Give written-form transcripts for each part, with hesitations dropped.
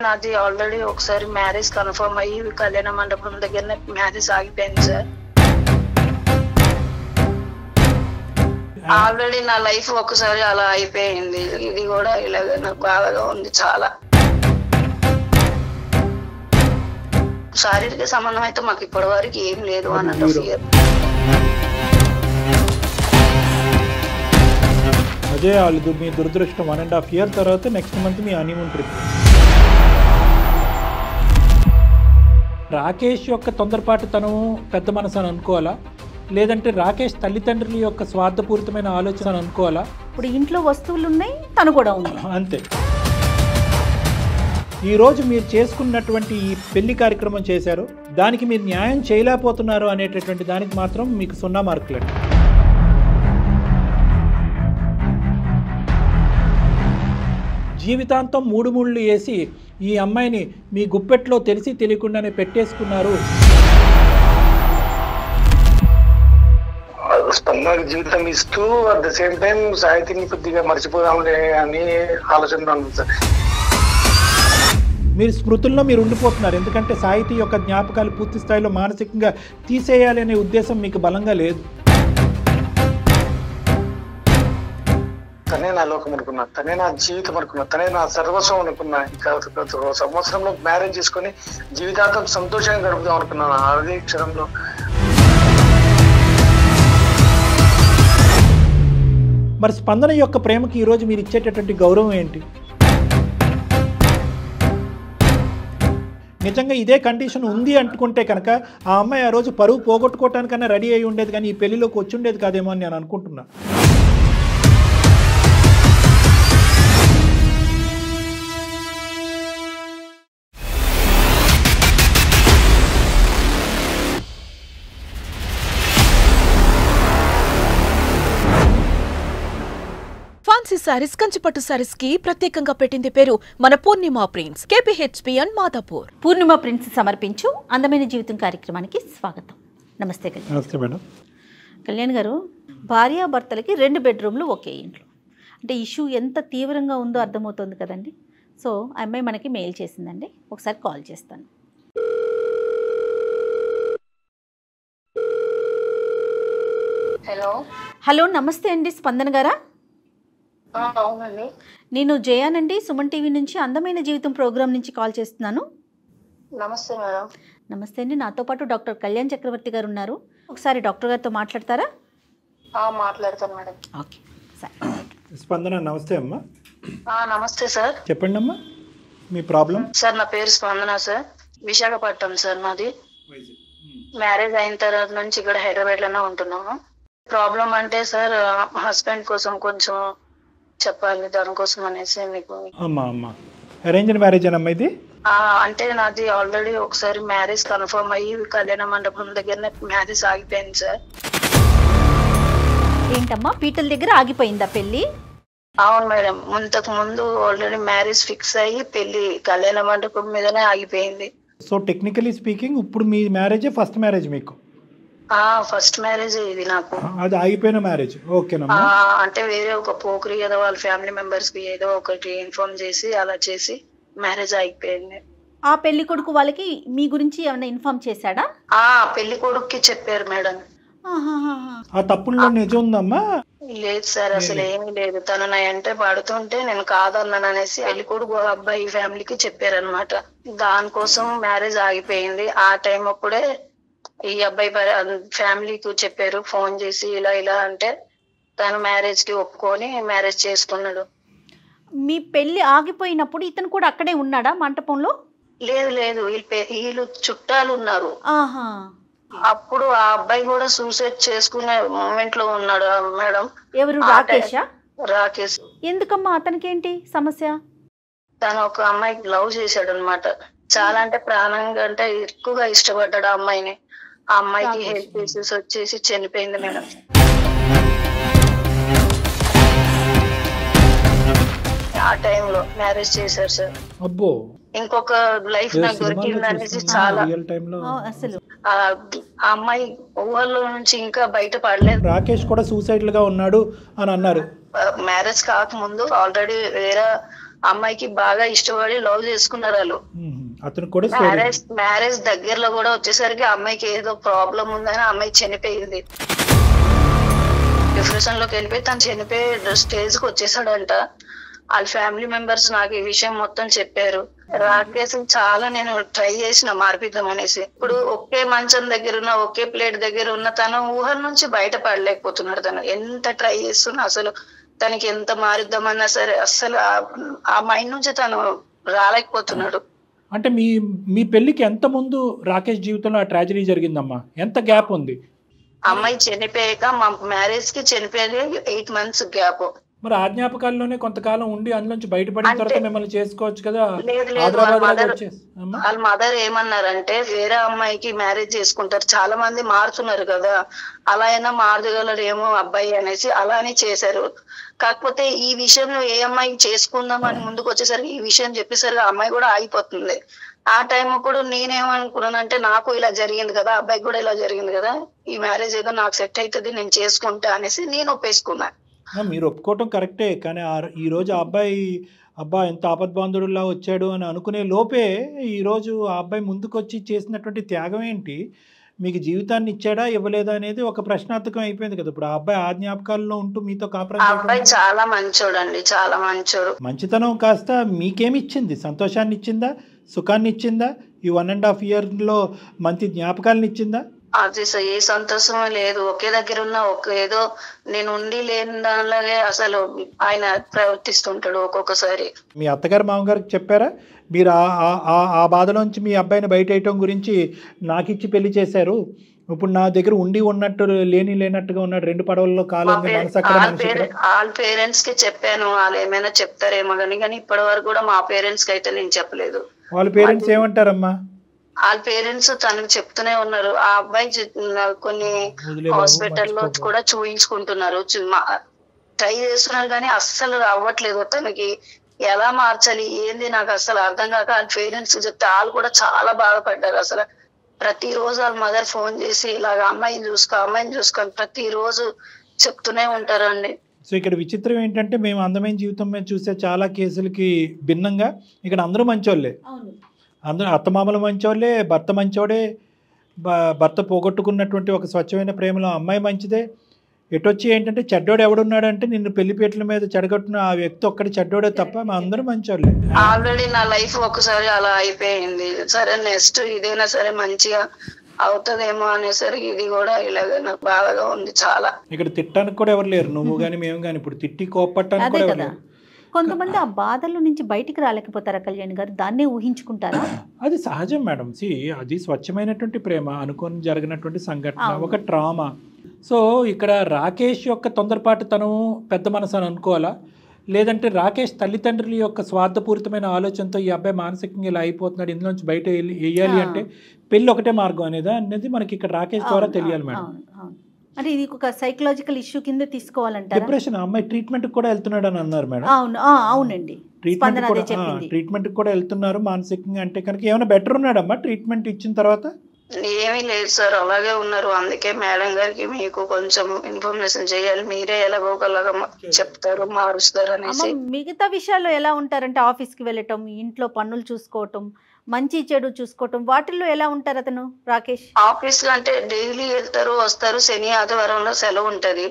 నాది ఆల్రెడీ ఒకసారి marriage confirm అయ్యి కళ్యాణ మండపం దగ్గరనే మ్యారేజ్ ఆగిపోయింది సార్. ఆల్రెడీ నా లైఫ్ ఒకసారి అలా అయిపోయింది. ఇది కూడా ఇలాగ నాకు బాధగా ఉంది చాలా. శారీరక సంబంధం అయితే మాకు ఇప్పటి వరకు ఏం లేదు అన్నట్టు ఫియర్. అదే వాళ్ళు మీ దురదృష్టం 1.5 year తర్వాత నెక్స్ట్ మంత్ మీ హనీమూన్ ట్రిప్. రాకేష్ యొక్క తొందరపాటుతనం పెద్ద మనసు అని అనుకోవాలా, లేదంటే రాకేష్ తల్లిదండ్రుల యొక్క స్వార్థపూరితమైన ఆలోచన అని అనుకోవాలా? ఇప్పుడు ఇంట్లో వస్తువులు ఉన్నాయి, తను కూడా ఉంది అంతే. ఈరోజు మీరు చేసుకున్నటువంటి ఈ పెళ్లి కార్యక్రమం చేశారు, దానికి మీరు న్యాయం చేయలేకపోతున్నారు అనేటటువంటి దానికి మాత్రం మీకు 0 మార్కులండి. జీవితాంతం 3 ముళ్ళు వేసి ఈ అమ్మాయిని మీ గుప్పెట్లో తెలిసి తెలియకుండానే పెట్టేసుకున్నారు. స్పందనకి జీవితం ఇస్తూ అట్ ద సేమ్ టైం సాహిత్యాన్ని కొద్దిగా మర్చిపోదాంలే అని ఆలోచన ఉంది సార్. మీరు స్మృతుల్లో మీరు ఉండిపోతున్నారు, ఎందుకంటే సాహితీ యొక్క జ్ఞాపకాలు పూర్తి స్థాయిలో మానసికంగా తీసేయాలి అనే ఉద్దేశం మీకు బలంగా లేదు. తనే నా లోకం అనుకున్నా, తనే నా జీవితం అనుకున్నా, తనే నా సర్వస్వం అనుకున్నా. ఇంకా సంవత్సరంలో మ్యారేజ్ చేసుకుని జీవితాంతం సంతోషంగా గడుపుదాం అనుకున్నాను. అదే క్షణంలో మరి స్పందన యొక్క ప్రేమకి ఈరోజు మీరు ఇచ్చేటటువంటి గౌరవం ఏంటి? నిజంగా ఇదే కండిషన్ ఉంది అనుకుంటే కనుక ఆ అమ్మాయి ఆ రోజు పరువు పోగొట్టుకోవటానికన్నా రెడీ అయి ఉండేది, కానీ ఈ పెళ్లిలోకి వచ్చి ఉండేది కాదేమో అని నేను అనుకుంటున్నా. ఫ్యాన్సీ సారీస్, కంచిపట్టు సారీస్ కి ప్రత్యేకంగా పెట్టింది పేరు మన Purnima prints, KPHP and Madhapur. Purnima prints సమర్పించు అందమైన జీవితం కార్యక్రమానికి స్వాగతం. నమస్తే కళ్యాణ్. నమస్తే మేడం. కళ్యాణ్ గారు, భార్యాభర్తలకి 2 బెడ్రూమ్లు ఒకే ఇంట్లో అంటే ఇష్యూ ఎంత తీవ్రంగా ఉందో అర్థమవుతుంది కదండి. సో ఆ అమ్మాయి మనకి మెయిల్ చేసిందండి, ఒకసారి కాల్ చేస్తాను. హలో, నమస్తే అండి, స్పందన గారా? అవునండి, నేను జయానండి, సుమన్ టీవీ నుంచి అందమైన జీవితం ప్రోగ్రామ్ నుంచి కాల్ చేస్తున్నాను. నమస్తే మేడం. నమస్తే అండి, నాతో పాటు డాక్టర్ కళ్యాణ్ చక్రవర్తి గారు ఉన్నారు. ఒకసారి డాక్టర్ గారితో మాట్లాడతారా? మాట్లాడతాను మేడం. Okay sir. స్పందన నమస్తే అమ్మా. నమస్తే సార్. చెప్పండి అమ్మా మీ ప్రాబ్లం. సార్ నా పేరు స్పందన సార్, విశాఖపట్నం సార్ నాది. మ్యారేజ్ అయిన తర్వాత నుంచి ఇక్కడ హైదరాబాద్ లోనే ఉంటున్నాము. ప్రాబ్లం అంటే సార్ హస్బెండ్ కోసం కొంచెం చెప్పాలి, దానికోసం అనేసి మీకు. అమ్మా అరేంజ్డ్ మ్యారేజ్ అమ్మా ఇది? అంటే నాది ఆల్రెడీ ఒకసారి మ్యారేజ్ కన్ఫర్మ్ అయ్యి కళ్యాణ మండపం దగ్గరనే మ్యారేజ్ ఆగిపోయింది సార్. ఏంటమ్మా పీటల దగ్గర ఆగిపోయిందా పెళ్లి? అవును మేడం, ఇంతకు ముందు ఆల్రెడీ మ్యారేజ్ ఫిక్స్ అయ్యి పెళ్లి కళ్యాణ మండపం మీదనే ఆగిపోయింది. సో టెక్నికలీ స్పీకింగ్ ఇప్పుడు మీ మ్యారేజే ఫస్ట్ మ్యారేజ్ మీకు? ఫస్ట్ మ్యారేజ్ ఇది నాకు. అది ఆగిపోయిన మ్యారేజ్. ఓకేనమ్మా. అంటే వేరే ఒక పోకరి ఏదో వాళ్ళ ఫ్యామిలీ మెంబర్స్ కి ఏదో ఒకటి ఇన్ఫార్మ్ చేసి అలా చేసి మ్యారేజ్ ఆగిపోయింది. ఆ పెళ్లి కొడుకు వాళ్ళకి మీ గురించి ఏమైనా ఇన్ఫార్మ్ చేశాడా? పెళ్లి కొడుకుకి చెప్పారు మేడం. ఆ తప్పుల్లో నిజం ఉందమ్మా? లేదు సార్, అసలు ఏమీ లేదు. తను నా అంటే పడుతుంటే నేను కాదన్నాను అనేసి పెళ్లి కొడుకు అబ్బాయి ఫ్యామిలీకి చెప్పారనమాట. దానికోసం మ్యారేజ్ ఆగిపోయింది. ఆ టైం అప్పుడే ఈ అబ్బాయి ఫ్యామిలీకి చెప్పారు ఫోన్ చేసి, ఇలా ఇలా అంటే తను మ్యారేజ్ కి ఒప్పుకొని మ్యారేజ్ చేసుకున్నాడు. మీ పెళ్లి ఆగిపోయినప్పుడు ఇతను కూడా అక్కడే ఉన్నాడా మంటపంలో? లేదు లేదు, వీళ్ళు చుట్టాలు ఉన్నారు. అప్పుడు ఆ అబ్బాయి కూడా సూసైడ్ చేసుకునే మూమెంట్ లో ఉన్నాడు మేడం. ఎవరు? రాకేషా? రాకేష్. ఎందుకమ్మా, అతనికి ఏంటి సమస్య? తను ఒక అమ్మాయికి లవ్ చేశాడు అనమాట. చాలా అంటే ప్రాణంగా అంటే ఎక్కువగా ఇష్టపడ్డాడు ఆ అమ్మాయిని. ఆ అమ్మాయికి హెల్త్ ఇష్యూస్ వచ్చేసి చనిపోయింది మేడం. ఆ టైంలో మ్యారేజ్ చేశారు సార్. అబ్బో, ఇంకొక లైఫ్ నాకు దొరికింది అనేసి చాలా అసలు ఆ అమ్మాయి ఊహల్లో నుంచి ఇంకా బయట పడలేదు. రాకేష్ కూడా సూసైడ్ గా ఉన్నాడు అని అన్నారు. మ్యారేజ్ కాకముందు ఆల్రెడీ వేరే అమ్మాయికి బాగా ఇష్టపడి లవ్ చేసుకున్నారు వాళ్ళు. అతను కూడా మ్యారేజ్ దగ్గరలో కూడా వచ్చేసరికి అమ్మాయికి ఏదో ప్రాబ్లం ఉందని అమ్మాయి చనిపోయింది. డిప్రెషన్ లోకి వెళ్ళిపోయి తను చనిపోయే స్టేజ్ కి వచ్చేసాడంట. వాళ్ళ ఫ్యామిలీ మెంబర్స్ నాకు ఈ విషయం మొత్తం చెప్పారు. రాకేష్ చాలా నేను ట్రై చేసిన మార్పిద్దాం అనేసి. ఇప్పుడు ఒకే మంచం దగ్గర ఉన్న ఒకే ప్లేట్ దగ్గర ఉన్న తన ఊహల నుంచి బయటపడలేకపోతున్నాడు. తను ఎంత ట్రై చేస్తున్నా అసలు తనకి ఎంత మారిద్దామన్నా సరే అస్సలు ఆ మైండ్ నుంచి తను రాలేకపోతున్నాడు. అంటే మీ పెళ్లికి ఎంత ముందు రాకేష్ జీవితంలో ఆ ట్రాజడీ జరిగిందమ్మా? ఎంత గ్యాప్ ఉంది? అమ్మాయి చనిపోయాక మా మ్యారేజ్ కి చనిపోయేది 8 months గ్యాప్. మరి ఆ జ్ఞాపకాల్లోనే కొంతకాలం ఉండి అందులోంచి బయటపడిన తర్వాత మిమ్మల్ని చేసుకోవచ్చు కదా. వాళ్ళ మదర్ ఏమన్నారంటే వేరే అమ్మాయికి మ్యారేజ్ చేసుకుంటారు, చాలా మంది మారుతున్నారు కదా, అలా అయినా మారగలరేమో అబ్బాయి అనేసి అలానే చేశారు. కాకపోతే ఈ విషయంలో ఏ అమ్మాయి చేసుకుందాం అని ముందుకు వచ్చేసరికి ఈ విషయం చెప్పేసరికి ఆ అమ్మాయి కూడా ఆగిపోతుంది. ఆ టైం అప్పుడు నేనేమనుకున్నానంటే నాకు ఇలా జరిగింది కదా, అబ్బాయికి కూడా ఇలా జరిగింది కదా, ఈ మ్యారేజ్ ఏదో నాకు సెట్ అవుతుంది నేను చేసుకుంటా అనేసి నేను ఒప్పేసుకున్నా. మీరు ఒప్పుకోవటం కరెక్టే, కానీ ఈ రోజు ఆ అబ్బాయి ఎంత ఆపద్బాంధుడులా వచ్చాడు అని అనుకునే లోపే ఈరోజు ఆ అబ్బాయి ముందుకొచ్చి చేసినటువంటి త్యాగం ఏంటి, మీకు జీవితాన్ని ఇచ్చాడా ఇవ్వలేదా అనేది ఒక ప్రశ్నార్థకం అయిపోయింది కదా. ఇప్పుడు ఆ అబ్బాయి ఆ జ్ఞాపకాల్లో ఉంటూ మీతో అబ్బాయి చాలా మంచోడు అండి, చాలా మంచోడు. మంచితనం కాస్త మీకేమి ఇచ్చింది? సంతోషాన్ని ఇచ్చిందా, సుఖాన్ని ఇచ్చిందా, ఈ 1.5 yearలో మంచి జ్ఞాపకాలను ఇచ్చిందా? అది ఏ సంతోషం లేదు. ఒకే దగ్గర ఉన్న ఏదో నేను ఉండి లేని దానిలాగే అసలు ఆయన ప్రవర్తిస్తుంటాడు ఒక్కొక్కసారి. మీ అత్తగారు మామగారికి చెప్పారా మీరు ఆ బాధలోంచి మీ అబ్బాయిని బయటేయటం గురించి? నాకు ఇచ్చి పెళ్లి చేశారు, ఇప్పుడు నా దగ్గర ఉండి ఉన్నట్టు లేనట్టుగా ఉన్నాడు, 2 పడవల్లో కాలం. వాళ్ళ పేరెంట్స్ కి చెప్పాను, వాళ్ళు ఏమైనా చెప్తారేమో కానీ ఇప్పటి వరకు కూడా మా పేరెంట్స్ కి అయితే నేను చెప్పలేదు. వాళ్ళ పేరెంట్స్ ఏమంటారమ్మా? వాళ్ళ పేరెంట్స్ తనకు చెప్తూనే ఉన్నారు. ఆ అబ్బాయి కొన్ని హాస్పిటల్లో కూడా చూయించుకుంటున్నారు, ట్రై చేస్తున్నారు కానీ అస్సలు అవ్వట్లేదు. తనకి ఎలా మార్చాలి ఏంది నాకు అసలు అర్థం కాక వాళ్ళ పేరెంట్స్ చెప్తే వాళ్ళు కూడా చాలా బాధపడ్డారు. అసలు ప్రతిరోజు వాళ్ళ మదర్ ఫోన్ చేసి ఇలాగ అమ్మాయిని చూసుకో ప్రతిరోజు చెప్తూనే ఉంటారండి. సో ఇక్కడ విచిత్రం ఏంటంటే మేము అందమైన జీవితం మీద చూసే చాలా కేసులకి భిన్నంగా ఇక్కడ అందరూ మంచోళ్ళే, అందరూ అత్తమామలు మంచోళ్ళే, భర్త మంచోడే, భర్త పోగొట్టుకున్నటువంటి ఒక స్వచ్ఛమైన ప్రేమలో అమ్మాయి మంచిదే. ఎటొచ్చి ఏంటంటే చెడ్డోడు ఎవడున్నాడంటే నిన్ను పెళ్లిపేటల మీద చెడగొట్టిన ఆ వ్యక్తి ఒక్కడి చెడ్డోడే తప్ప మా అందరూ మంచోళ్ళే. ఆల్రెడీ నా లైఫ్ ఒకసారి అలా అయిపోయింది, సరే నెక్స్ట్ ఇదైనా సరే మంచిగా అవుతుందేమో అనేసరికి ఇది కూడా ఇలాగ నాకు బాధగా ఉంది చాలా. ఇక్కడ తిట్టడానికి కూడా ఎవరు లేరు, నువ్వు కానీ మేము కానీ. ఇప్పుడు తిట్టి కోపట్టడానికి కూడా ఎవరు లేరు. కొంతమంది ఆ బాధల నుంచి బయటికి రాలేకపోతారా కళ్యాణ్ గారు? దాన్నే ఊహించుకుంటారా? అది సహజం మేడం. అది స్వచ్ఛమైనటువంటి ప్రేమ, అనుకోని జరిగినటువంటి సంఘటన, ఒక ట్రామా. సో ఇక్కడ రాకేష్ యొక్క తొందరపాటు తను పెద్ద మనసు అని అనుకోవాలా, లేదంటే రాకేష్ తల్లిదండ్రుల యొక్క స్వార్థపూరితమైన ఆలోచనతో ఈ అబ్బాయి మానసికంగా ఇలా అయిపోతున్నాడు, ఇందులోంచి బయట వేయాలి అంటే పెళ్ళి ఒకటే మార్గం అనేది మనకి ఇక్కడ రాకేష్ ద్వారా తెలియాలి మేడం. అంటే ఇది ఒక సైకలాజికల్ ఇష్యూ కింద తీసుకోవాలంటారా? డిప్రెషన్. అమ్మాయి ట్రీట్మెంట్ కూడా వెళ్తున్నాడు అని అన్నారు మేడం. అవునండి, ట్రీట్మెంట్ కూడా వెళ్తున్నారు మానసికంగా. అంటే కనుక ఏమైనా బెటర్ ఉన్నాడమ్మా ట్రీట్మెంట్ ఇచ్చిన తర్వాత? ఏమీ లేదు సార్, అలాగే ఉన్నారు. అందుకే మేడం గారికి మీకు కొంచెం ఇన్ఫర్మేషన్ చేయాలి, మీరే ఎలాగోలాగా చెప్తారు, మారుస్తారు అనేసి. మిగతా విషయాల్లో ఎలా ఉంటారంటే ఆఫీస్కి వెళ్ళటం, ఇంట్లో పనులు చూసుకోవటం, మంచి చెడు చూసుకోవటం, వాటిల్లో ఎలా ఉంటారు అతను రాకేష్? ఆఫీస్ లో అంటే డైలీ వెళ్తారు వస్తారు, శని ఆదివారంలో సెలవు ఉంటది.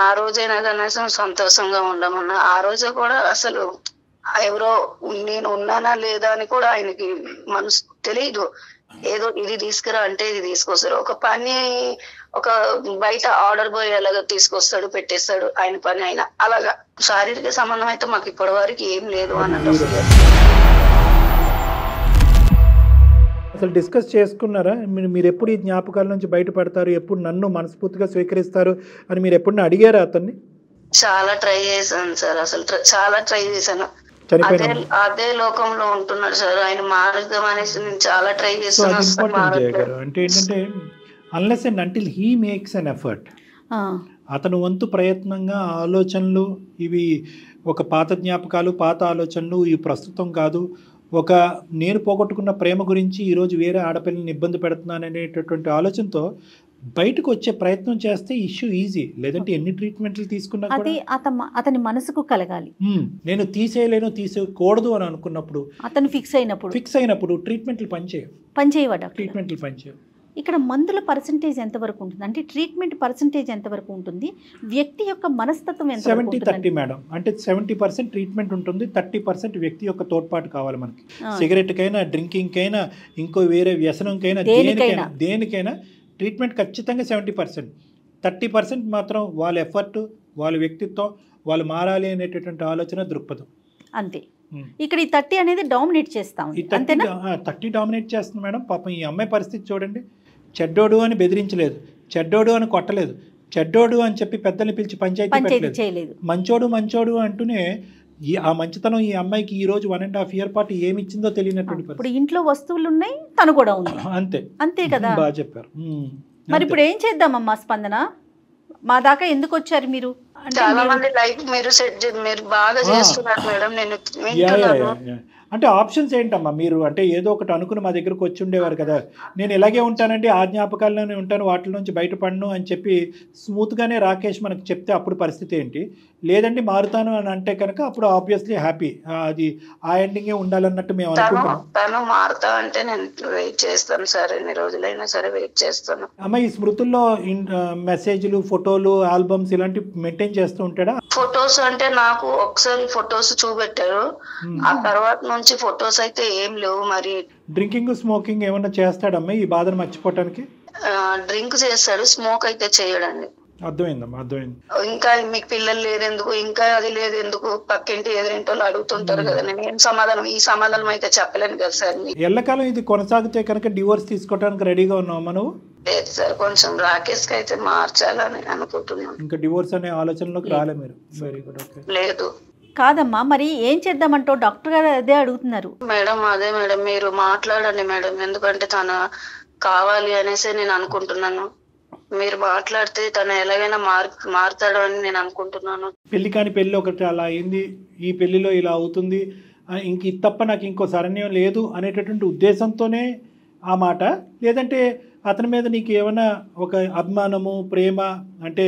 ఆ రోజైనా కనీసం సంతోషంగా ఉండమన్నా, ఆ రోజు కూడా అసలు ఎవరో నేను ఉన్నానా లేదా అని కూడా ఆయనకి మనసు తెలియదు. ఏదో ఇది తీసుకురా అంటే ఇది తీసుకొస్తారు. ఒక పని ఒక బయట ఆర్డర్ బాయ్ అలాగా తీసుకొస్తాడు, పెట్టేస్తాడు ఆయన పని అయినా. అలాగా శారీరక సంబంధం అయితే మాకు ఇప్పటి వరకు ఏం లేదు అన్నట్టు. అసలు డిస్కస్ చేసుకున్నారా మీరు ఎప్పుడు ఈ జ్ఞాపకాల నుంచి బయటపడతారు, ఎప్పుడు నన్ను మనస్ఫూర్తిగా స్వీకరిస్తారు అని మీరు ఎప్పుడన్నా అడిగారా అతన్ని? చాలా ట్రై చేశాను సార్, అసలు చాలా ట్రై చేశాను. అదే లోకంలో ఉంటున్నాడు సార్, ఆయన మారుద్దాం అనేసి నేను చాలా ట్రై చేస్తాను. అంటే ఏంటంటే unless and until he makes an effort, అతను వంతు ప్రయత్నంగా ఆలోచనలు ఇవి ఒక పాత జ్ఞాపకాలు, పాత ఆలోచనలు ఇవి ప్రస్తుతం కాదు, ఒక నేను పోగొట్టుకున్న ప్రేమ గురించి ఈరోజు వేరే ఆడపిల్లని ఇబ్బంది పెడుతున్నాను అనేటటువంటి ఆలోచనతో బయటకు వచ్చే ప్రయత్నం చేస్తే ఇష్యూ ఈజీ, లేదంటే ఎన్ని ట్రీట్మెంట్లు తీసుకున్నా అది అతని మనసుకు కలగాలి. నేను తీసేయకూడదు అని అనుకున్నప్పుడు, అతను ఫిక్స్ అయినప్పుడు ట్రీట్మెంట్లు పనిచేయవా డాక్టర్? ట్రీట్మెంట్లు పనిచేయవు. ఇక్కడ మందుల పర్సంటేజ్ ఎంతవరకు ఉంటుంది, అంటే ట్రీట్మెంట్ పర్సంటేజ్ ఎంతవరకు ఉంటుంది, వ్యక్తి యొక్క మనస్తత్వం ఎంత? 70-30 మేడం. అంటే 70% ట్రీట్మెంట్ ఉంటుంది, 30% వ్యక్తి యొక్క తోడ్పాటు కావాలి మనకి. సిగరెట్ కైనా, డ్రింకింగ్ కైనా, ఇంకో వేరే వ్యసనంకైనా, దేనికైనా ట్రీట్మెంట్ ఖచ్చితంగా 70%. 30% మాత్రం వాళ్ళ ఎఫర్ట్, వాళ్ళ వ్యక్తిత్వం, వాళ్ళు మారాలి అనేటటువంటి ఆలోచన, దృక్పథం. అంతే. ఇక్కడ ఈ 30 అనేది డామినేట్ చేస్తాం. 30 డామినేట్ చేస్తుంది మేడం. పాపం ఈ అమ్మాయి పరిస్థితి చూడండి. చెడ్డోడు అని బెదిరించలేదు, చెడ్డోడు అని కొట్టలేదు, చెడ్డోడు అని చెప్పి పెద్దల్ని పిలిచి పంచాయతీ చేయలేదు. మంచోడు అంటూనే ఆ మంచితనం ఈ అమ్మాయికి ఈ రోజు 1.5 year పాటు ఏమి ఇచ్చిందో తెలియనటువంటి. ఇప్పుడు ఇంట్లో వస్తువులు ఉన్నాయి, తను కూడా ఉంది. అంతే కదా. బాగా చెప్పారు. మరి ఇప్పుడు ఏం చేద్దామమ్మా స్పందన? మా దాకా ఎందుకు వచ్చారు మీరు? చాలా మంది లైఫ్ మీరు బాగా చేస్తున్నారు మేడం. నేను అంటే ఆప్షన్స్ ఏంటమ్మా మీరు? అంటే ఏదో ఒకటి అనుకుని మా దగ్గరకు వచ్చి ఉండేవారు కదా. నేను ఇలాగే ఉంటానండి, ఆ జ్ఞాపకాల్లోనే ఉంటాను, వాటి నుంచి బయటపడను అని చెప్పి స్మూత్గానే రాకేష్ మనకు చెప్తే అప్పుడు పరిస్థితి ఏంటి? లేదండి మారుతాను అని అంటే కనుక అప్పుడు ఆబ్వియస్లీ హ్యాపీ, అది ఆ ఎండింగే ఉండాలన్నట్టు మేము అనుకుంటున్నాం. తను మారుతా అంటే నేను వెయిట్ చేస్తాను సార్, ఎన్ని రోజులైనా సరే వెయిట్ చేస్తాను. అమ్మ ఈ స్మృతుల్లో మెసేజ్లు, ఫోటోలు, ఆల్బమ్స్ ఇలాంటి మెయింటైన్ చేస్తూ ఉంటాడా? ఫొటోస్ అంటే నాకు ఒకసారి ఫొటోస్ చూపెట్టారు, ఆ తర్వాత నుంచి ఫొటోస్ అయితే ఏం లేవు. మరి డ్రింకింగ్, స్మోకింగ్ ఏమన్నా చేస్తాడమ్మా ఈ బాధను మర్చిపోవటానికి? డ్రింక్ చేస్తాడు, స్మోక్ అయితే చేయడండి. అర్థమైందమ్మా, అర్థమైంది. ఇంకా మీకు పిల్లలు లేదెందుకు, ఇంకా అది లేదు ఎందుకు, పక్కింటి ఎదురింటి వాళ్ళు అడుగుతుంటారు కదా. నేను ఏం సమాధానం, ఈ సమాధానం అయితే చెప్పలేను కదా సార్. ఎల్లకాలం ఇది కొనసాగితే కనుక డివోర్స్ తీసుకోవడానికి రెడీగా ఉన్నావు నువ్వు? లేదు సార్, కొంచెం రాకేష్ కి అయితే మార్చాలని అనుకుంటున్నాను. ఇంకా డివోర్స్ అనే ఆలోచనలోకి రాలే మీరు? Very good. ఓకే. లేదు కాదమ్మా, మరి ఏం చేద్దామంటో డాక్టర్ గారు అదే అడుగుతున్నారు. మేడం అదే మేడం, మీరు మాట్లాడండి మేడం, ఎందుకంటే తను కావాలి అనేసి నేను అనుకుంటున్నాను. మీరు మాట్లాడితే తను ఎలాగైనా మారుతాడు అని నేను అనుకుంటున్నాను. పెళ్లి కాని పెళ్లి ఒకటి అలా అయింది, ఈ పెళ్లిలో ఇలా అవుతుంది, ఇంక ఇది తప్ప నాకు ఇంకో శరణ్యం లేదు అనేటటువంటి ఉద్దేశంతోనే ఆ మాట? లేదంటే అతని మీద నీకు ఏమైనా ఒక అభిమానము, ప్రేమ, అంటే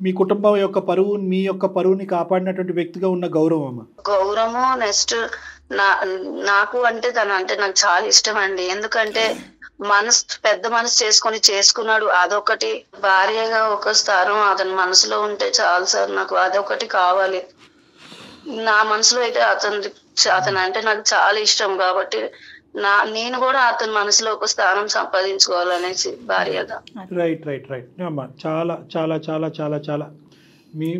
మీ కుటుంబం యొక్క పరువు, మీ యొక్క పరువుని కాపాడినటువంటి వ్యక్తిగా ఉన్న గౌరవమా? గౌరవము. నెక్స్ట్ నాకు అంటే తను అంటే నాకు చాలా ఇష్టం అండి. ఎందుకంటే పెద్ద మనసు చేసుకున్నాడు, అదొకటి. భార్యగా ఒక స్థానం అతని మనసులో ఉంటే చాలు సార్, నాకు అదొకటి కావాలి. నా మనసులో అయితే అతను అంటే నాకు చాలా ఇష్టం కాబట్టి నేను కూడా అతని మనసులో ఒక స్థానం సంపాదించుకోవాలనేసి భార్యగా. రైట్ రైట్ రైట్ అమ్మా, చాలా చాలా చాలా చాలా చాలా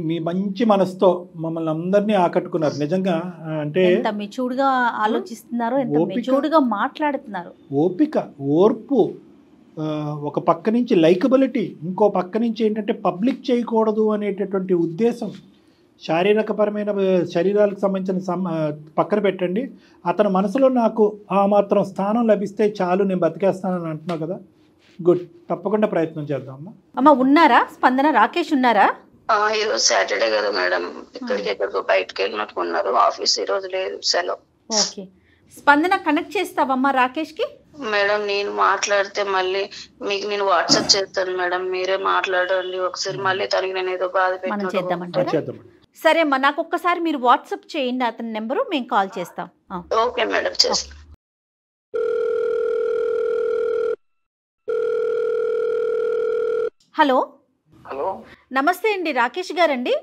మీ మంచి మనసుతో మమ్మల్ని అందరినీ ఆకట్టుకున్నారు నిజంగా. అంటే ఎంత మెచ్యూర్డ్గా ఆలోచిస్తున్నారు, ఎంత మెచ్యూర్డ్గా మాట్లాడుతున్నారు. ఓపిక, ఓర్పు, ఒక పక్క నుంచి లైకబిలిటీ, ఇంకో పక్క నుంచి ఏంటంటే పబ్లిక్ చేయకూడదు అనేటటువంటి ఉద్దేశం. శారీరకపరమైన శరీరాలకు సంబంధించిన పక్కన పెట్టండి, అతని మనసులో నాకు ఆ మాత్రం స్థానం లభిస్తే చాలు, నేను బతికేస్తానని అంటున్నావు కదా. గుడ్, తప్పకుండా ప్రయత్నం చేద్దాం అమ్మా. అమ్మ ఉన్నారా స్పందన? రాకేష్ ఉన్నారా? ఈరోజు సాటర్డే కదా మేడం, ఎక్కడికో బయటకు వెళ్ళినట్టు ఉన్నారు. ఆఫీస్ ఈ రోజు లేదు, సెలవు. ఓకే, స్పందన కనెక్ట్ చేస్తావమ్మా రాకేష్ కి? మేడం నేను మాట్లాడితే మళ్ళీ మీకు నేను వాట్సాప్ చేస్తాను మేడం, మీరే మాట్లాడండి ఒకసారి. మళ్ళీ తనకి నేను ఏదో బాధ పెట్టాను. సరే అమ్మా, నాకు ఒక్కసారి మీరు వాట్సాప్ చేయండి అతని నెంబరు, మేము కాల్ చేస్తాం. ఓకే మేడం, చేస్తాం. హలో హలో, నమస్తే అండి, రాకేష్ గారండి?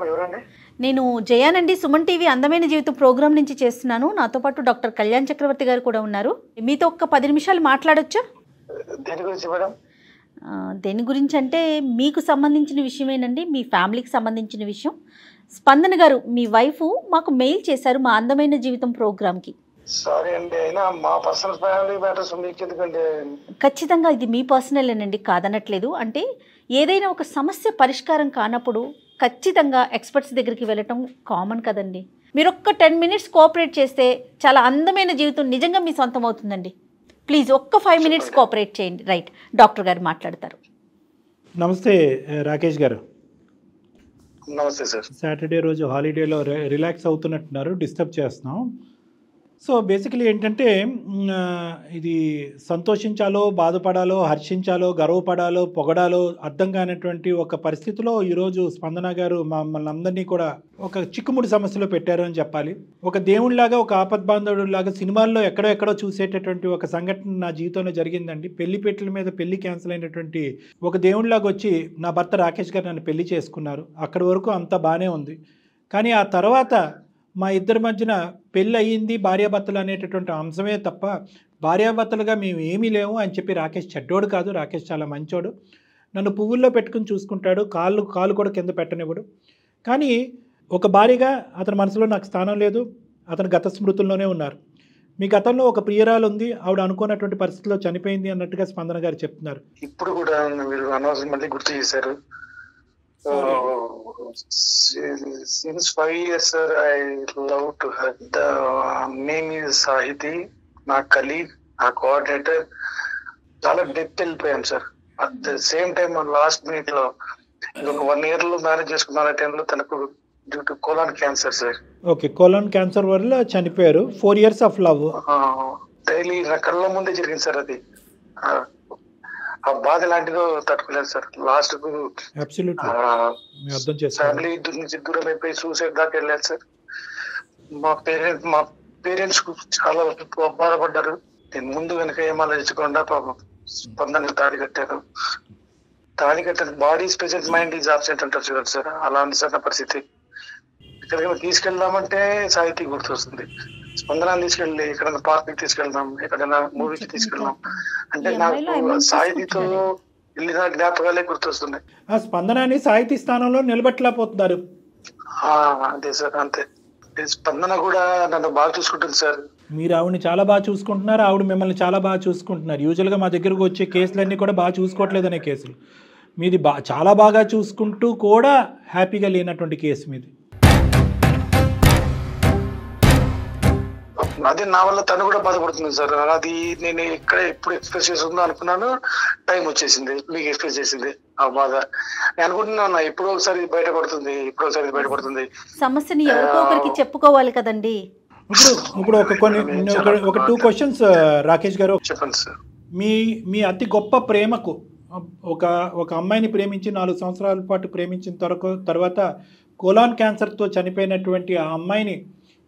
ఎవరండి? నేను జయానండి, సుమన్ టీవీ అందమైన జీవితం ప్రోగ్రామ్ నుంచి చేస్తున్నాను. నాతో పాటు డాక్టర్ కళ్యాణ్ చక్రవర్తి గారు కూడా ఉన్నారు. మీతో ఒక్క 10 నిమిషాలు మాట్లాడొచ్చా? దేని గురించి మేడం? దేని గురించి అంటే మీకు సంబంధించిన విషయమేనండి, మీ ఫ్యామిలీకి సంబంధించిన విషయం. స్పందన గారు, మీ వైఫ్ మాకు మెయిల్ చేశారు మా అందమైన జీవితం ప్రోగ్రామ్కి. సారీ అండి, అయినా మా పర్సనల్ ఫ్యామిలీ మ్యాటర్స్ మీకు ఎందుకంటే. ఖచ్చితంగా ఇది మీ పర్సనలేనండి, కాదనట్లేదు. అంటే ఏదైనా ఒక సమస్య పరిష్కారం కానప్పుడు ఖచ్చితంగా ఎక్స్పర్ట్స్ దగ్గరికి వెళ్ళటం కామన్ కదండి. మీరు ఒక్క 10 మినిట్స్ కోఆపరేట్ చేస్తే చాలా అందమైన జీవితం నిజంగా మీ సొంతం అవుతుందండి. ప్లీజ్ ఒక్క 5 మినిట్స్ కోఆపరేట్ చేయండి. రైట్, డాక్టర్ గారు మాట్లాడతారు. నమస్తే రాకేష్ గారు. నమస్తే సార్. సాటర్డే రోజు హాలిడేలో రిలాక్స్ అవుతున్నట్టున్నారు, డిస్టర్బ్ చేస్తున్నాం. సో బేసికలీ ఏంటంటే ఇది సంతోషించాలో, బాధపడాలో, హర్షించాలో, గర్వపడాలో, పొగడాలో అర్థం కానటువంటి ఒక పరిస్థితిలో ఈరోజు స్పందన గారు మమ్మల్ని అందరినీ కూడా ఒక చిక్కుముడి సమస్యలో పెట్టారు అని చెప్పాలి. ఒక దేవుడిలాగా, ఒక ఆపద్బాంధవుడిలాగా సినిమాల్లో ఎక్కడో చూసేటటువంటి ఒక సంఘటన నా జీవితంలో జరిగిందండి. పెళ్లిపేటల మీద పెళ్లి క్యాన్సిల్ అయినటువంటి ఒక దేవుడిలాగా వచ్చి నా భర్త రాకేష్ గారు నన్ను పెళ్లి చేసుకున్నారు. అక్కడి వరకు అంతా బాగానే ఉంది. కానీ ఆ తర్వాత మా ఇద్దరి మధ్యన పెళ్ళి అయ్యింది, భార్యాభర్తలు అనేటటువంటి అంశమే తప్ప భార్యాభర్తలుగా మేము ఏమీ లేము అని చెప్పి రాకేష్ చెడ్డోడు కాదు. రాకేష్ చాలా మంచోడు. నన్ను పువ్వుల్లో పెట్టుకుని చూసుకుంటాడు, కాలు కూడా కింద పెట్టనివ్వడు. కానీ ఒక భార్యగా అతని మనసులో నాకు స్థానం లేదు. అతను గత స్మృతుల్లోనే ఉన్నారు. మీ గతంలో ఒక ప్రియురాలు ఉంది, ఆవిడ అనుకున్నటువంటి పరిస్థితిలో చనిపోయింది అన్నట్టుగా స్పందన గారు చెప్తున్నారు. ఇప్పుడు కూడా మీరు అనవసరం మళ్ళీ గుర్తు చేశారు. Since 5 years, sir, I love to her. The name is Sahiti, నా కలీగ్, నా కోఆర్డినేటర్. చాలా డెప్త్ వెళ్ళిపోయాం sir. At the same time last minute లో ఇంకొక 1 year లో మ్యారేజ్ చేసుకున్న టైంలో తనకు due to colon cancer sir. Okay, colon cancer వల్ల చనిపోయారు. 4 years ఆఫ్ లవ్. డైలీ నా కళ్ళ ముందే జరిగింది సార్. అది ఆ బాధ లాంటిదో తట్టుకోలేదు సార్. లాస్ట్ కు ఫ్యామిలీ నుంచి దూరం అయిపోయి సూసైడ్ దాకా వెళ్ళారు సార్. మా పేరెంట్స్ చాలా బాధపడ్డారు. నేను ముందు వెనక ఏం ఆలోచించకుండా పాపం స్పందనకి తాళి కట్టాను. తాళి కట్టాను. Body present, mind is absent అంటారు చూడండి సార్. అలా ఉంది సార్ నా పరిస్థితి. ఎక్కడికైనా తీసుకెళ్దామంటే సాహితీ గుర్తొస్తుంది. స్పందన తీసుకెళ్ళి ఎక్కడైనా పార్క్ తీసుకెళ్దాం, ఎక్కడైనా మూవీకి తీసుకెళ్దాం అంటే నాకు సాహితీతో వెళ్ళిన జ్ఞాపకాలే గుర్తొస్తున్నాయి. ఆ స్పందనని సాహితీ స్థానంలో నిలబెట్టలేకపోతున్నారు. అంతే సార్, అంతే. స్పందన కూడా నన్ను బాగా చూసుకుంటుంది సార్. మీరు ఆవిడని చాలా బాగా చూసుకుంటున్నారు, ఆవిడ మిమ్మల్ని చాలా బాగా చూసుకుంటున్నారు. యూజువల్గా మా దగ్గరకు వచ్చే కేసులన్నీ కూడా బాగా చూసుకోవట్లేదనే కేసులు. మీది చాలా బాగా చూసుకుంటూ కూడా హ్యాపీగా లేనటువంటి కేసు మీది. అదే నా వల్ల తను కూడా బాధపడుతుంది సార్. అది నేను ఎక్కడ ఎప్పుడు ఎక్స్ప్రెస్ చేస్తుందో అనుకున్నాను. టైం వచ్చేసింది, మీకు ఎక్స్ప్రెస్ చేసింది ఆ బాధ. నేను అనుకుంటున్నా ఎప్పుడో ఒకసారి బయటపడుతుంది, బయటపడుతుంది. సమస్యని ఎవరికో ఒకరికి చెప్పుకోవాలి కదండి. ఇప్పుడు ఒక 2 questions రాకేష్ గారు. చెప్పండి సార్. మీ అతి గొప్ప ప్రేమకు ఒక అమ్మాయిని ప్రేమించి 4 సంవత్సరాల పాటు ప్రేమించిన తర్వాత కోలాన్ క్యాన్సర్తో చనిపోయినటువంటి ఆ అమ్మాయిని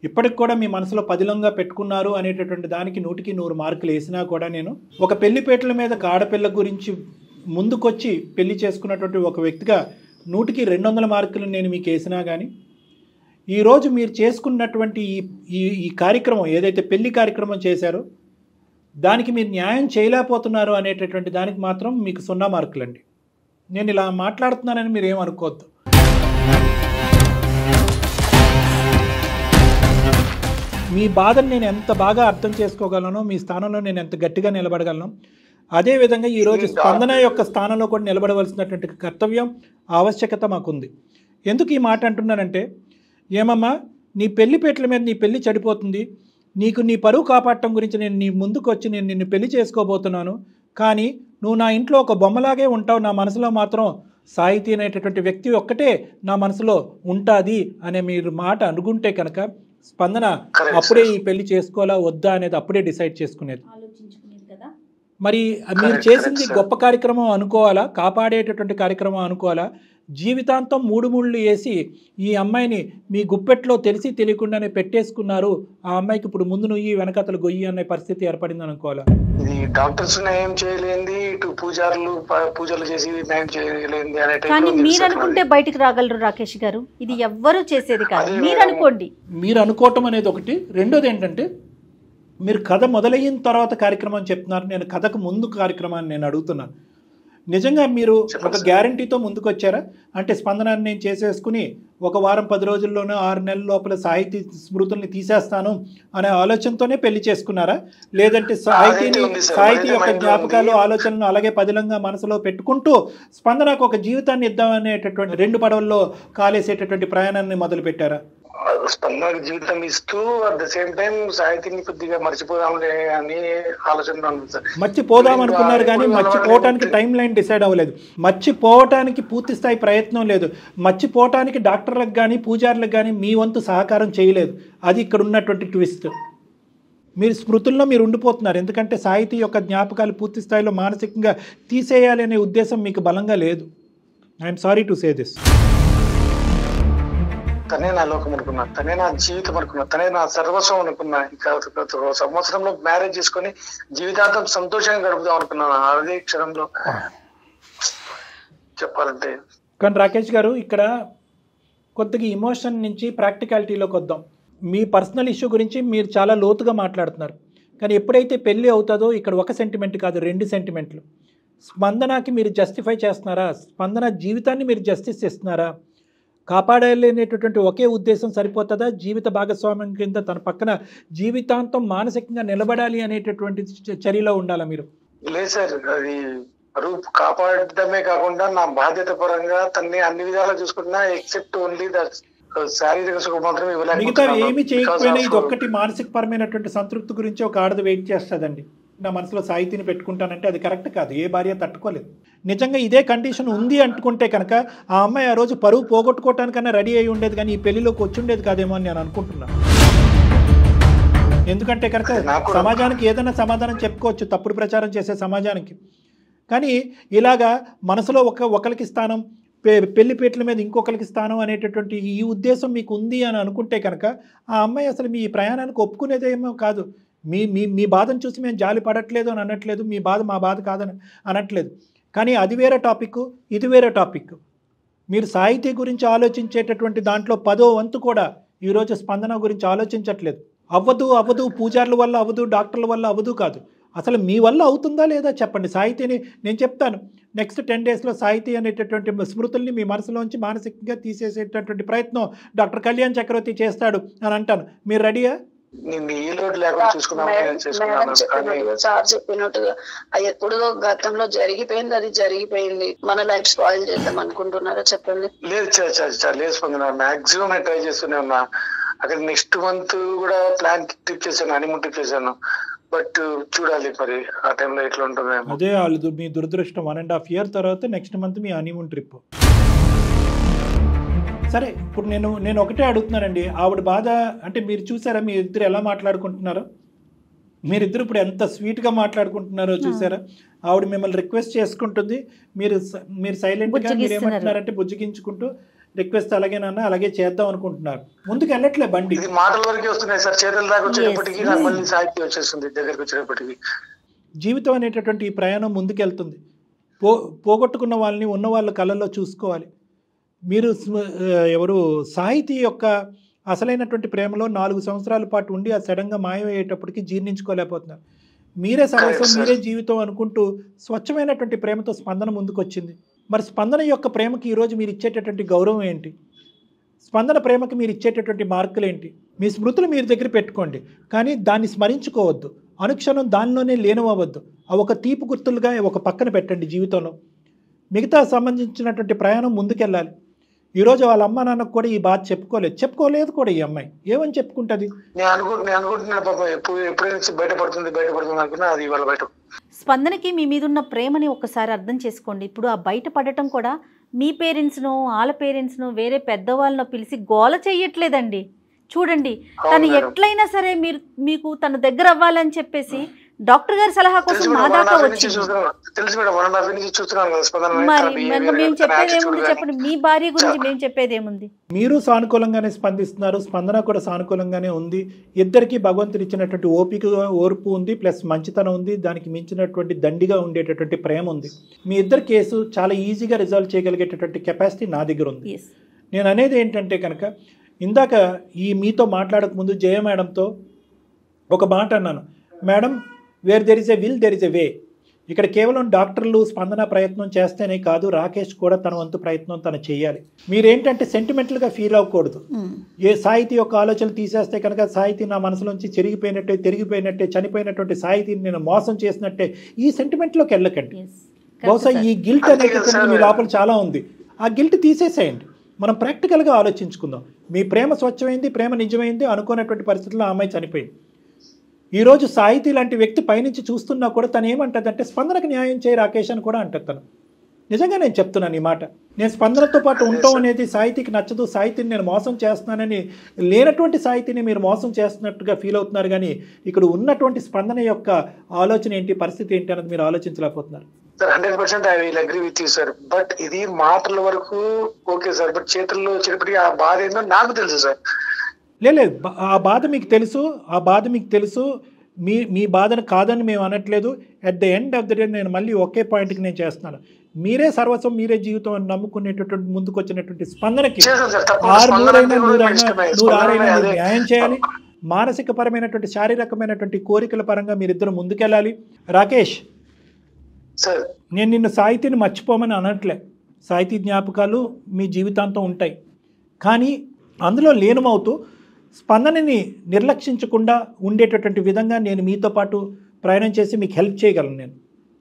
ఇప్పటికి కూడా మీ మనసులో పదిలంగా పెట్టుకున్నారు అనేటటువంటి దానికి 100కి 100 మార్కులు వేసినా కూడా నేను ఒక పెళ్లిపేటల మీద ఆడపిల్ల గురించి ముందుకొచ్చి పెళ్లి చేసుకున్నటువంటి ఒక వ్యక్తిగా 100కి 200 మార్కులు నేను మీకు వేసినా కానీ ఈరోజు మీరు చేసుకున్నటువంటి ఈ కార్యక్రమం ఏదైతే పెళ్లి కార్యక్రమం చేశారో దానికి మీరు న్యాయం చేయలేకపోతున్నారు అనేటటువంటి దానికి మాత్రం మీకు 0 మార్కులండి. నేను ఇలా మాట్లాడుతున్నానని మీరు ఏమనుకోవద్దు. మీ బాధను నేను ఎంత బాగా అర్థం చేసుకోగలను, మీ స్థానంలో నేను ఎంత గట్టిగా నిలబడగలను, అదేవిధంగా ఈరోజు స్పందన యొక్క స్థానంలో కూడా నిలబడవలసినటువంటి కర్తవ్యం, ఆవశ్యకత మాకుంది. ఎందుకు ఈ మాట అంటున్నానంటే, ఏమమ్మా నీ పెళ్లిపేటల మీద నీ పెళ్లి చెడిపోతుంది, నీకు నీ పరువు కాపాడటం గురించి నేను నీ ముందుకు వచ్చి నేను నిన్ను పెళ్లి చేసుకోబోతున్నాను, కానీ నువ్వు నా ఇంట్లో ఒక బొమ్మలాగే ఉంటావు, నా మనసులో మాత్రం సాహితీ అనేటటువంటి వ్యక్తి ఒక్కటే నా మనసులో ఉంటుంది అనే మీరు మాట అనుకుంటే కనుక స్పందన అప్పుడే ఈ పెళ్లి చేసుకోవాలా వద్దా అనేది అప్పుడే డిసైడ్ చేసుకునేది. మరి మీరు చేసింది గొప్ప కార్యక్రమం అనుకోవాలా, కాపాడేటటువంటి కార్యక్రమం అనుకోవాలా, జీవితాంతం 3 ముళ్ళు వేసి ఈ అమ్మాయిని మీ గుప్పెట్లో తెలిసి తెలియకుండానే పెట్టేసుకున్నారు, ఆ అమ్మాయికి ఇప్పుడు ముందు నుయ్యి వెనకతలు గొయ్యి అనే పరిస్థితి ఏర్పడింది అనుకోవాలా? డాక్టర్స్ న్యాయం చేయలేంది, ఇటు పూజలు చేసి న్యాయం చేయలేంది. కానీ మీరు అనుకుంటే బయటికి రాగలరు రాకేష్ గారు, ఇది ఎవ్వరూ చేసేది కాదు. మీరు అనుకోండి. మీరు అనుకోవటం అనేది ఒకటి. రెండోది ఏంటంటే, మీరు కథ మొదలైన తర్వాత కార్యక్రమం చెప్తున్నారు, నేను కథకు ముందు కార్యక్రమాన్ని నేను అడుగుతున్నాను. నిజంగా మీరు ఒక గ్యారంటీతో ముందుకు వచ్చారా? అంటే స్పందనాన్ని నేను చేసేసుకుని 1 వారం 10 రోజుల్లోనూ 6 నెలల లోపల సాహితీ స్మృతుల్ని తీసేస్తాను అనే ఆలోచనతోనే పెళ్లి చేసుకున్నారా? లేదంటే సాహితీ యొక్క జ్ఞాపకాలు ఆలోచనలు అలాగే పదిలంగా మనసులో పెట్టుకుంటూ స్పందనకు ఒక జీవితాన్ని ఇద్దామనేటటువంటి 2 పడవల్లో కాలేసేటటువంటి ప్రయాణాన్ని మొదలు పెట్టారా? స్పందనకు జీవితం ఇస్తూ అట్ ద సేమ్ టైం సాహితీని కొద్దిగా మర్చిపోదాంలే అని ఆలోచన. మర్చిపోదాం అనుకున్నారు కానీ మర్చిపోవటానికి టైం లైన్ డిసైడ్ అవ్వలేదు, మర్చిపోవటానికి పూర్తి స్థాయి ప్రయత్నం లేదు, మర్చిపోవటానికి డాక్టర్లకు కానీ పూజారులకు కానీ మీ వంతు సహకారం చేయలేదు. అది ఇక్కడ ఉన్నటువంటి ట్విస్ట్. మీరు స్మృతుల్లో మీరు ఉండిపోతున్నారు. ఎందుకంటే సాహితీ యొక్క జ్ఞాపకాలు పూర్తి స్థాయిలో మానసికంగా తీసేయాలి అనే ఉద్దేశం మీకు బలంగా లేదు. I'm sorry to say this. తనే నా లోకం అనుకున్నా, తనే నా జీవితం అనుకున్నా, తనే నా సర్వస్వం అనుకున్నా. ఇంకా సంవత్సరంలో మ్యారేజ్ చేసుకొని జీవితాంతం సంతోషంగా గడుపుదాం అనుకున్నాను. అదే క్షణంలో చెప్పాలంటే. కానీ రాకేష్ గారు, ఇక్కడ కొద్దిగా ఇమోషన్ నుంచి ప్రాక్టికాలిటీలోకి వద్దాం. మీ పర్సనల్ ఇష్యూ గురించి మీరు చాలా లోతుగా మాట్లాడుతున్నారు. కానీ ఎప్పుడైతే పెళ్ళి అవుతుందో ఇక్కడ ఒక సెంటిమెంట్ కాదు, 2 సెంటిమెంట్లు. స్పందనకి మీరు జస్టిఫై చేస్తున్నారా? స్పందన జీవితాన్ని మీరు జస్టిస్ ఇస్తున్నారా? కాపాడాలనేటటువంటి ఒకే ఉద్దేశం సరిపోతుందా? జీవిత భాగస్వామ్యం కింద తన పక్కన జీవితాంతం మానసికంగా నిలబడాలి అనేటటువంటి చర్యలో ఉండాలా మీరు? లేదు సార్, అది రూప్ కాపాడటమే కాకుండా నా బాధ్యత పరంగా తన్ని అన్ని విధాలా చూసుకుంటున్నా. ఎక్సెప్ట్ ఓన్లీ దట్ శారీరక సుఖం మాత్రం మిగతా ఏమి చేయకపోయినా ఇది ఒక్కటి మానసిక పరమైనటువంటి సంతృప్తి గురించి ఒక ఆడది వెయిట్ చేస్తుందండి. నా మనసులో సాహితీని పెట్టుకుంటానంటే అది కరెక్ట్ కాదు. ఏ భార్య తట్టుకోలేదు. నిజంగా ఇదే కండిషన్ ఉంది అనుకుంటే కనుక ఆ అమ్మాయి ఆ రోజు పరువు పోగొట్టుకోవటానికన్నా రెడీ అయి ఉండేది, కానీ ఈ పెళ్లిలోకి వచ్చి ఉండేది కాదేమో అని నేను అనుకుంటున్నాను. ఎందుకంటే కనుక సమాజానికి ఏదైనా సమాధానం చెప్పుకోవచ్చు, తప్పుడు ప్రచారం చేసే సమాజానికి. కానీ ఇలాగా మనసులో ఒకరికి స్థానం, పెళ్లిపేటల మీద ఇంకొకరికి స్థానం అనేటటువంటి ఈ ఉద్దేశం మీకు ఉంది అని అనుకుంటే కనుక ఆ అమ్మాయి అసలు మీ ప్రయాణానికి ఒప్పుకునేదేమో కాదు. మీ బాధను చూసి మేము జాలి పడట్లేదు అని అనట్లేదు, మీ బాధ మా బాధ కాదని అనట్లేదు. కానీ అది వేరే టాపిక్, ఇది వేరే టాపిక్. మీరు సాహితీ గురించి ఆలోచించేటటువంటి దాంట్లో 10వ వంతు కూడా ఈరోజు స్పందన గురించి ఆలోచించట్లేదు. అవ్వదు, పూజారుల వల్ల అవ్వదు, డాక్టర్ల వల్ల అవ్వదు కాదు. అసలు మీ వల్ల అవుతుందా లేదా చెప్పండి. సాహితీని నేను చెప్తాను, నెక్స్ట్ 10 డేస్లో సాహితీ అనేటటువంటి స్మృతుల్ని మీ మనసులోంచి మానసికంగా తీసేసేటటువంటి ప్రయత్నం డాక్టర్ కళ్యాణ్ చక్రవర్తి చేస్తాడు అని అంటాను. మీరు రెడీయా? సార్ చెప్పినట్టుగా ఎప్పుడో గతంలో జరిగిపోయింది, అది జరిగిపోయింది. మన లైఫ్ స్పాయిల్ చేద్దాం అనుకుంటున్నారా చెప్పండి? లేదు స్పందన, మాక్సిమం ట్రై చేస్తూనే ఉన్నా. అక్కడ నెక్స్ట్ మంత్ కూడా ప్లాన్ ట్రిప్ చేశాను, హనీమూన్ ట్రిప్ చేశాను. బట్ చూడాలి మరి ఆ టైంలో ఎట్లా ఉంటుందో. అదే వాళ్ళు మీ దురదృష్టం. 1.5 year తర్వాత నెక్స్ట్ మంత్ మీ హనీమూన్ ట్రిప్. సరే, ఇప్పుడు నేను ఒకటే అడుగుతున్నానండి. ఆవిడ బాధ అంటే మీరు చూసారా మీ ఇద్దరు ఎలా మాట్లాడుకుంటున్నారో? మీరిద్దరు ఇప్పుడు ఎంత స్వీట్గా మాట్లాడుకుంటున్నారో చూసారా? ఆవిడ మిమ్మల్ని రిక్వెస్ట్ చేసుకుంటుంది, మీరు సైలెంట్గా మీరు ఏమంటున్నారంటే బుజ్జగించుకుంటూ రిక్వెస్ట్ అలాగేనన్నా అలాగే చేద్దాం అనుకుంటున్నారు. ముందుకు వెళ్ళట్లే బండి. మాటల వరకే వస్తున్నాయి సార్, చేతుల దాకా వచ్చేటప్పటికి మళ్ళీ సాహిత్యం వచ్చేస్తుంది దగ్గరికి వచ్చేటప్పటికి. జీవితం అనేటటువంటి ఈ ప్రయాణం ముందుకెళ్తుంది. పోగొట్టుకున్న వాళ్ళని ఉన్న వాళ్ళ కళ్ళల్లో చూసుకోవాలి. మీరు ఎవరు సాహితీ యొక్క అసలైనటువంటి ప్రేమలో 4 సంవత్సరాల పాటు ఉండి ఆ సడన్గా మాయమయ్యేటప్పటికి జీర్ణించుకోలేకపోతున్నారు. మీరే సర్వస్వం, మీరే జీవితం అనుకుంటూ స్వచ్ఛమైనటువంటి ప్రేమతో స్పందన ముందుకు వచ్చింది. మరి స్పందన యొక్క ప్రేమకి ఈరోజు మీరు ఇచ్చేటటువంటి గౌరవం ఏంటి? స్పందన ప్రేమకి మీరు ఇచ్చేటటువంటి మార్కులు ఏంటి? మీ స్మృతులు మీరు దగ్గర పెట్టుకోండి, కానీ దాన్ని స్మరించుకోవద్దు. అనుక్షణం దానిలోనే లీనమవ్వద్దు. అవి ఒక తీపి గుర్తులుగా ఒక పక్కన పెట్టండి జీవితంలో. మిగతా సంబంధించినటువంటి ప్రయాణం ముందుకెళ్ళాలి. ఈరోజు వాళ్ళ అమ్మ నాన్నకు కూడా ఈ బాధ చెప్పుకోలేదు కూడా. ఈ అమ్మాయి ఏమని చెప్పుకుంటుంది? స్పందనకి మీ మీద ఉన్న ప్రేమని ఒక్కసారి అర్థం చేసుకోండి. ఇప్పుడు ఆ బయట పడటం కూడా మీ పేరెంట్స్ను, వాళ్ళ పేరెంట్స్ను, వేరే పెద్దవాళ్ళను పిలిచి గోల చెయ్యట్లేదండి. చూడండి, తను ఎట్లయినా సరే మీకు తన దగ్గర అవ్వాలని చెప్పేసి డాక్టర్ గారి సలహా కోసం మా దాకా వచ్చింది. మరి మేము చెప్పేది ఏముంది చెప్పండి? మీ భార్య గురించి మేము చెప్పేది ఏముంది? మీరు సానుకూలంగానే స్పందిస్తున్నారు, స్పందన కూడా సానుకూలంగానే ఉంది. ఇద్దరికి భగవంతుడు ఇచ్చినటువంటి ఓర్పు ఉంది, ప్లస్ మంచితనం ఉంది, దానికి మించినటువంటి దండిగా ఉండేటటువంటి ప్రేమ ఉంది. మీ ఇద్దరు కేసు చాలా ఈజీగా రిజాల్వ్ చేయగలిగేటటువంటి కెపాసిటీ నా దగ్గర ఉంది. నేను అనేది ఏంటంటే కనుక, ఇందాక మీతో మాట్లాడక ముందు జయ మేడంతో ఒక మాట అన్నాను. Madam, where there is a will there is a way. ఇక్కడ కేవలం డాక్టర్లు స్పందన ప్రయత్నం చేస్తేనే కాదు, రాకేష్ కూడా తన వంతు ప్రయత్నం తను చేయాలి. మీరేంటంటే సెంటిమెంటల్గా ఫీల్ అవ్వకూడదు. ఏ సాహితీ యొక్క ఆలోచనలు తీసేస్తే కనుక సాహితీ నా మనసులోంచి చెరిగిపోయినట్టే, తిరిగిపోయినట్టే, చనిపోయినటువంటి సాహితీని నేను మోసం చేసినట్టే, ఈ సెంటిమెంట్లోకి వెళ్ళకండి. బహుశా ఈ గిల్ట్ అనేటటువంటి మీ లోపల చాలా ఉంది. ఆ గిల్ట్ తీసేసేయండి. మనం ప్రాక్టికల్గా ఆలోచించుకుందాం. మీ ప్రేమ స్వచ్ఛమైంది, ప్రేమ నిజమైంది, అనుకున్నటువంటి పరిస్థితుల్లో ఆ అమ్మాయి చనిపోయింది. ఈరోజు సాహితీ లాంటి వ్యక్తి పైనుంచి చూస్తున్నా కూడా తను ఏమంటుందంటే, స్పందనకు న్యాయం చేయి రాకేష్ అని కూడా అంటుంది తను. నిజంగా నేను చెప్తున్నాను ఈ మాట. నేను స్పందనతో పాటు ఉండటం అనేది సాహితీకి నచ్చదు, సాహితీని నేను మోసం చేస్తున్నానని, లేనటువంటి సాహితీని మీరు మోసం చేస్తున్నట్టుగా ఫీల్ అవుతున్నారు. కానీ ఇక్కడ ఉన్నటువంటి స్పందన యొక్క ఆలోచన ఏంటి, పరిస్థితి ఏంటి అన్నది మీరు ఆలోచించలేకపోతున్నారు. Sir 100% I will agree with you sir. But ఇది మాటల వరకు ఓకే సార్, బట్ చేతుల్లో వచ్చేటప్పటికి ఆ బాధ ఏందో నాకు తెలుసు సార్. లేదు, ఆ బాధ మీకు తెలుసు, ఆ బాధ మీకు తెలుసు. మీ బాధను కాదని మేము అనట్లేదు. At the end of the day నేను మళ్ళీ ఒకే పాయింట్కి నేను చేస్తున్నాను. మీరే సర్వస్వం, మీరే జీవితం అని నమ్ముకునేటటువంటి ముందుకు వచ్చినటువంటి స్పందనకి 100 న్యాయం చేయాలి. మానసిక పరమైనటువంటి శారీరకమైనటువంటి కోరికల పరంగా మీరిద్దరు ముందుకెళ్ళాలి. రాకేష్, నేను నిన్ను సాహితీని మర్చిపోమని అనట్లే. సాహితీ జ్ఞాపకాలు మీ జీవితాంతం ఉంటాయి. కానీ అందులో లీనమవుతూ స్పందనని నిర్లక్షించకుండా ఉండేటటువంటి విధంగా నేను మీతో పాటు ప్రయాణం చేసి మీకు హెల్ప్ చేయగలను. నేను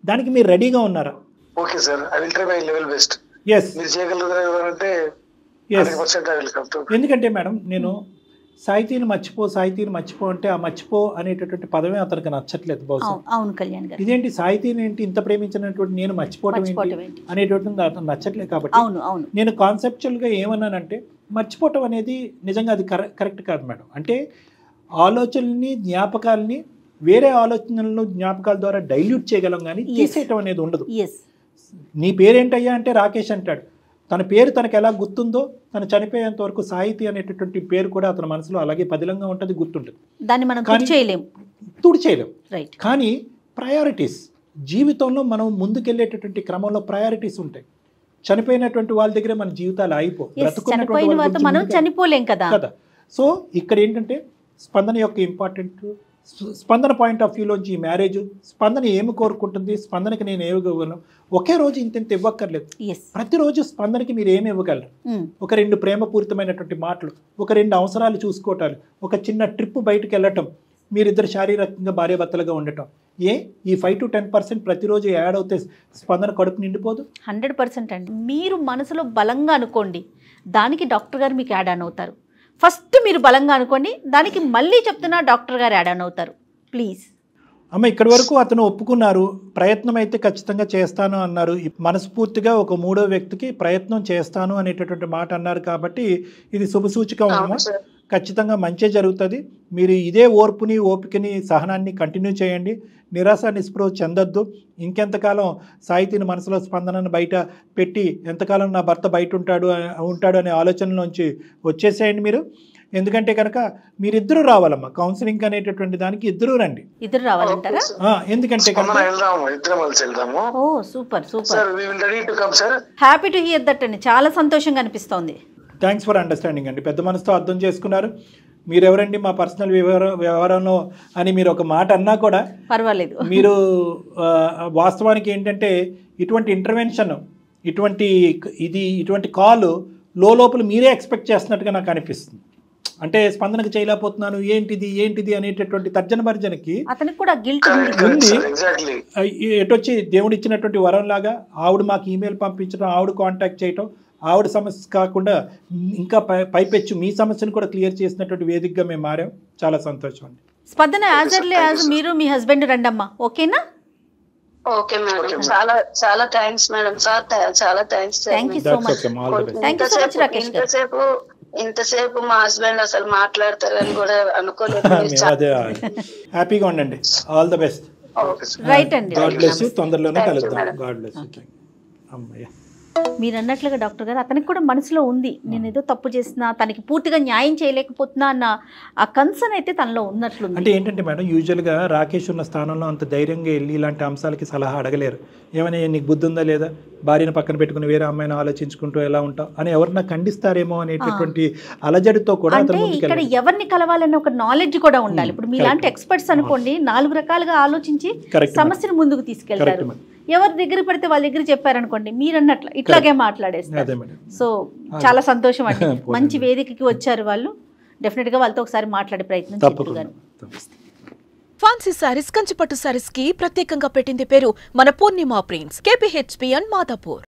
దానికి మీరు రెడీగా ఉన్నారా? Okay sir, I will try my level best. yes మీరు చేయగలరంటే yes 100% I will come to. ఎందుకంటే మేడం, నేను సాహితీని మర్చిపో అంటే ఆ మర్చిపో అనేటటువంటి పదమే అతనికి నచ్చట్లేదు బహుశా. అవును కళ్యాణ్ గారు, ఇదేంటి సాహితీని ఏంటి ఇంత ప్రేమించినటువంటి నేను మర్చిపోవటం ఏంటి అనేటటువంటి అతను నచ్చట్లేదు. కాబట్టి నేను కాన్సెప్చువల్గా ఏమన్నానంటే, మర్చిపోవటం అనేది నిజంగా అది కరెక్ట్ కాదు మేడం. అంటే ఆలోచనల్ని, జ్ఞాపకాలని వేరే ఆలోచనలను జ్ఞాపకాల ద్వారా డైల్యూట్ చేయగలం, కానీ తీసేయటం అనేది ఉండదు. నీ పేరేంటయ్యా అంటే రాకేష్ అంటాడు. తన పేరు తనకు ఎలా గుర్తుందో, తను చనిపోయేంత వరకు సాహితీ అనేటటువంటి పేరు కూడా అతని మనసులో అలాగే పదిలంగా ఉంటుంది, గుర్తుంటుంది. దాన్ని మనం తుడిచేయలేం. కానీ ప్రయారిటీస్, జీవితంలో మనం ముందుకెళ్ళేటటువంటి క్రమంలో ప్రయారిటీస్ ఉంటాయి. చనిపోయినటువంటి వాళ్ళ దగ్గరే మన జీవితాలు మనం చనిపోలేం కదా. సో ఇక్కడ ఏంటంటే స్పందన యొక్క ఇంపార్టెంట్, స్పందన పాయింట్ ఆఫ్ వ్యూలోంచి ఈ మ్యారేజ్, స్పందన ఏమి కోరుకుంటుంది, స్పందనకి నేను ఏమి ఇవ్వగలను. ఒకే రోజు ఇంత ఇవ్వక్కర్లేదు. ప్రతిరోజు స్పందనకి మీరు ఏమి ఇవ్వగలరు? ఒక 2 ప్రేమపూరితమైనటువంటి మాటలు, ఒక 2 అవసరాలు చూసుకోవటాలు, ఒక చిన్న ట్రిప్ బయటకు వెళ్ళటం, మీరిద్దరు శారీరకంగా భార్యాభర్తలుగా ఉండటం. ఈ 5 to 10% ప్రతిరోజు యాడ్ అవుతే స్పందన కడుపు నిండిపోదు? 100% అండి. మీరు మనసులో బలంగా అనుకోండి, దానికి డాక్టర్ గారు మీకు యాడ్ ఆన్ అవుతారు. ఫస్ట్ మీరు బలంగా అనుకోండి, దానికి మళ్ళీ చెప్తున్నా డాక్టర్ గారు యాడ్ ఆన్ అవుతారు. ప్లీజ్ అమ్మ, ఇక్కడి వరకు అతను ఒప్పుకున్నారు, ప్రయత్నం అయితే ఖచ్చితంగా చేస్తాను అన్నారు. మనస్ఫూర్తిగా ఒక 3వ వ్యక్తికి ప్రయత్నం చేస్తాను అనేటటువంటి మాట అన్నారు. కాబట్టి ఇది శుభసూచకం అమ్మ. ఖచ్చితంగా మంచి జరుగుతుంది. మీరు ఇదే ఓర్పుని, ఓపికని, సహనాన్ని కంటిన్యూ చేయండి. నిరాశ నిస్పృహ చెందొద్దు. ఇంకెంతకాలం సాహితీని మనసులో స్పందనను బయట పెట్టి ఎంతకాలం నా భర్త బయట ఉంటాడు అనే ఆలోచనలోంచి వచ్చేసేయండి మీరు. ఎందుకంటే కనుక మీరిద్దరూ రావాలమ్మా కౌన్సిలింగ్ అనేటటువంటి దానికి, ఇద్దరు రండి. ఇద్దరు రావాలంటారా? ఎందుకంటే హ్యాపీ టు హియర్ దట్ అండి. చాలా సంతోషంగా అనిపిస్తోంది. థ్యాంక్స్ ఫర్ అండర్స్టాండింగ్ అండి. పెద్ద మనసుతో అర్థం చేసుకున్నారు. మీరెవరండి మా పర్సనల్ వ్యవహారంలో అని మీరు ఒక మాట అన్నా కూడా పర్వాలేదు. మీరు వాస్తవానికి ఏంటంటే ఇటువంటి ఇంటర్వెన్షన్, ఇటువంటి కాల్ లోపల మీరే ఎక్స్పెక్ట్ చేస్తున్నట్టుగా నాకు అనిపిస్తుంది. అంటే స్పందనకు చేయలేకపోతున్నాను, ఏంటిది అనేటటువంటి తర్జన భర్జనకి అతనికి కూడా గిల్ట్ ఉంది. ఎటొచ్చి దేవుడు ఇచ్చినటువంటి వరం లాగా ఆవిడ మాకు ఈమెయిల్ పంపించడం, ఆవిడ కాంటాక్ట్ చేయటం, ఆవిడ సమస్య కాకుండా ఇంకా పైపెచ్చు మీ సమస్యను కూడా క్లియర్ చేసినటువంటి వేదికగా మేము మారాం. చాలా సంతోషం అండి. స్పందన యాజ్ మీరు మీ హస్బెండ్ రండమ్మా, ఓకేనా? ఓకే మేడం, చాలా థ్యాంక్స్ మేడం. చాలా thanks. Thank you so much. Thank you so much Rakesh గారు. ఇంతసేపు మా హస్బెండ్ అసలు మాట్లాడతారని కూడా అనుకోలేదు. హ్యాపీగా ఉండండి. All the best. రైట్ అండి. God bless you. తొందరలోనే కలుద్దాం. God bless you. అమ్మయ్య, మీరు అన్నట్లుగా డాక్టర్ గారు అతనికి కూడా మనసులో ఉంది, నేను ఏదో తప్పు చేసినా, తనకి పూర్తిగా న్యాయం చేయలేకపోతున్నా అన్న ఆ కన్సర్న్ అయితే తనలో ఉన్నట్లుంది. అంటే ఏంటంటే మేడం, యూజువల్గా రాకేష్ ఉన్న స్థానంలో అంత ధైర్యంగా వెళ్ళి ఇలాంటి అంశాలకి సలహా అడగలేరు. ఏమైనా నీకు బుద్ధి ఉందా లేదా, భార్యను పక్కన పెట్టుకుని వేరే అమ్మాయిని ఆలోచించుకుంటూ ఎలా ఉంటావు అని ఎవరన్నా ఖండిస్తారేమో అనేటటువంటి అలజడితో కూడా. అంటే ఇక్కడ ఎవరిని కలవాలన్న ఒక నాలెడ్జ్ కూడా ఉండాలి. ఇప్పుడు మీలాంటి ఎక్స్పర్ట్స్ అనుకోండి 4 రకాలుగా ఆలోచించి సమస్యను ముందుకు తీసుకెళ్తారు. ఎవరి దగ్గర పడితే వాళ్ళ దగ్గర చెప్పారనుకోండి, మీరు అన్నట్లు ఇట్లాగే మాట్లాడేస్తారు. సో చాలా సంతోషం అండి. మంచి వేదికకి వచ్చారు వాళ్ళు. డెఫినెట్ గా వాళ్ళతో ఒకసారి మాట్లాడే ప్రయత్నం చేస్తారు. ఫ్యాన్సీ సారీస్, కంచిపట్టు సారీస్ కి ప్రత్యేకంగా పెట్టింది పేరు మన Purnima prints, KPHP and Madhapur.